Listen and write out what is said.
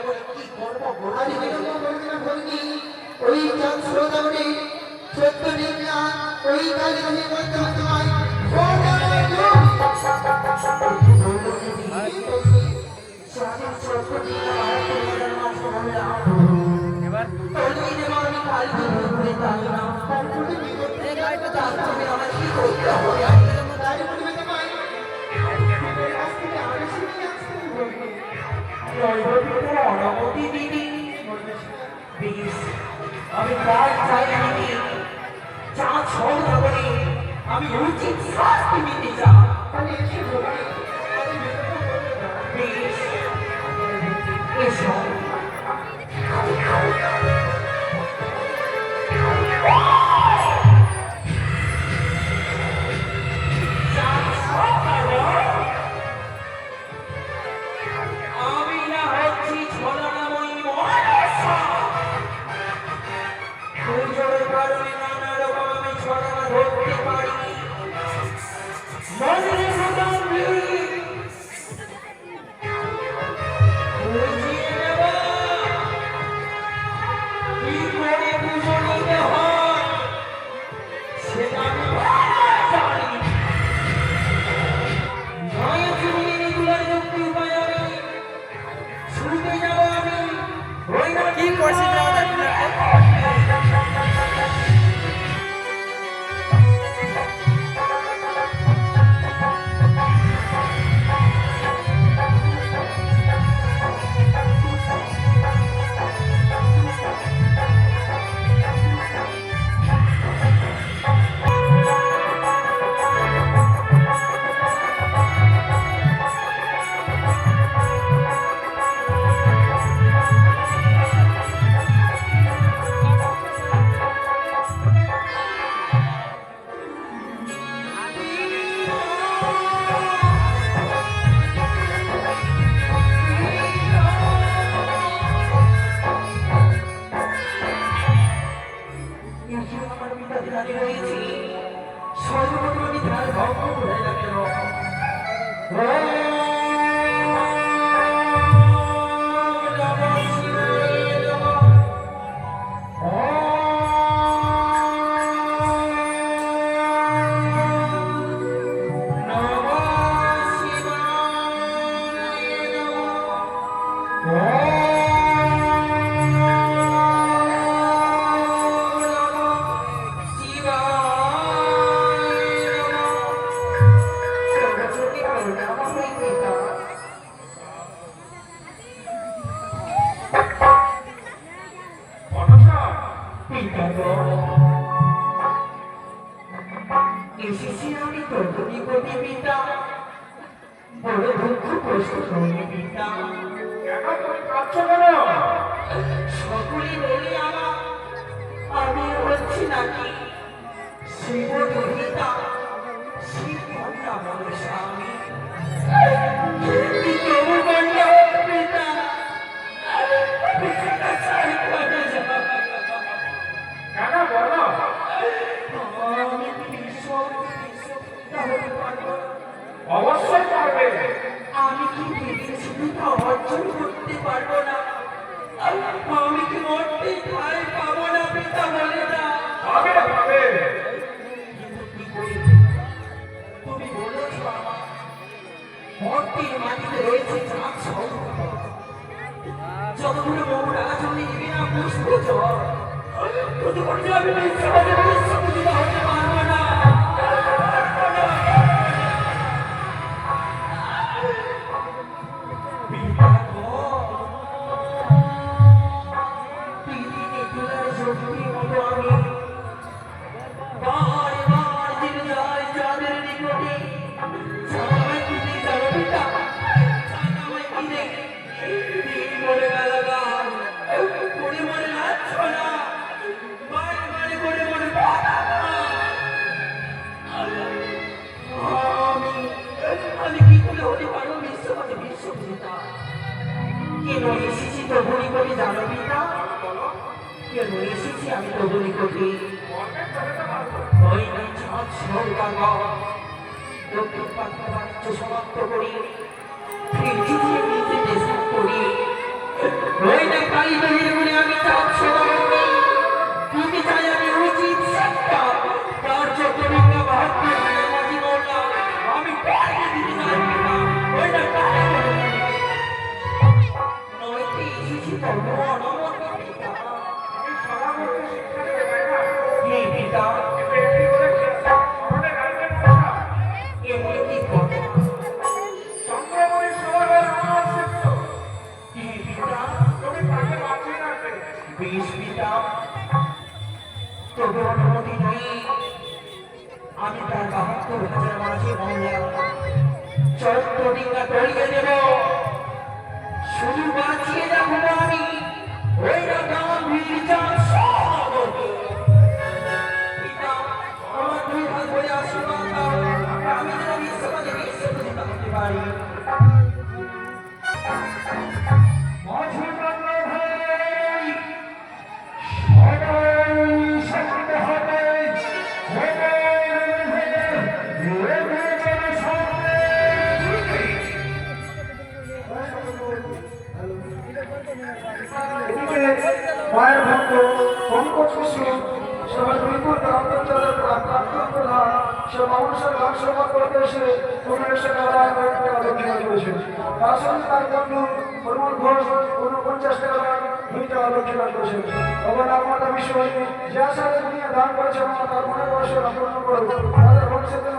এখন কি করবো? আজ বিলম্ব করবে না ভগিনী, ওই চাঁদ শ্রোতাবলী সত্য নির্ণা ওই কালী নদীর মধ্যে তোমায় অনুমতি দিদি আমি তার চাই আমি চাঁদ সৌদাগরে আমি উচিত শাস্তি দিতে চাই। এসো কি করছিস সর্বপ্রথম ধ্যান ভঙ্গ করে গেল। এসেছি আমি তরুণী কোটি পিতা, বড় দুঃখ কষ্ট হয়ে পিতা। সকলে বলি আমি হচ্ছি নাকি শিব দুহিতা, শিব কন্যা বড় স্বামী তবু কন্যা পিতা অবশ্যই পারবে। আমি কি পৃথিবীটা অর্জন করতে পারবো না? আমি কি মরতে ঠাই পাবো না পিতা বলে না? পাবে পাবে। তুমি বলেছ মর্তির মাটিতে রয়েছে চাঁদ সৌন্দর্য, যতক্ষণ মৌরা জমি দিবি না পুষ্প জল ততক্ষণ আমি বিশ্বপতিত হতে পারবো না। কেন এসেছি তবু নিকটে জানো পিতা? কেন এসেছি আমি তবু নিকটে? ওই চাঁদ সৌদাগর দক্ষিণ পাত্র বাণিজ্য সমাপ্ত করি পৃথিবী নিজে দেশ করি করবো অনমত পিতা? আমি সভা করতে শিক্ষা দেবে তাই না? হে পিতা, কিন্তু একটি করে স্মরণে রাখবেন কথা। এমনি কি কথা? চন্দ্রমণির সভায় আমার শ্রেষ্ঠ। হে পিতা, তুমি তাকে বাঁচিয়ে রাখবে। বেশ পিতা, তবে অনুমতি নেই। আমি তার ৭২,০০০ মাঝে মহিলা ১৪ ডিঙ্গা তলিয়ে দেব। শুধু বাঁচিয়ে রাখবো আমি ওই না গাম্ভীর চাঁদ সভাপতি। পিতা, আমার ২ হাত ধরে আশীর্বাদ দাও, আমি যেন বিশ্বকাজে বিশ্বপূজিত হতে পারি। মাঝে বাংলা ভাই, সবাই শান্ত হবে। মায়ের ভক্ত পঙ্কজ মিশ্র সবাই বিপুল অন্তর্জালের প্রধান সে মানুষের গান সভা করতে এসে কোনো এসে টাকা দক্ষিণা করেছে। তার সঙ্গে তার বন্ধু হনুমান ঘোষ ৪৯ টাকা ২ টাকা দক্ষিণা করেছে। তখন আমার বিষয় যে আশা নিয়ে দান করেছে তার মনে বয়সে পূর্ণ করো তাদের ভবিষ্যতে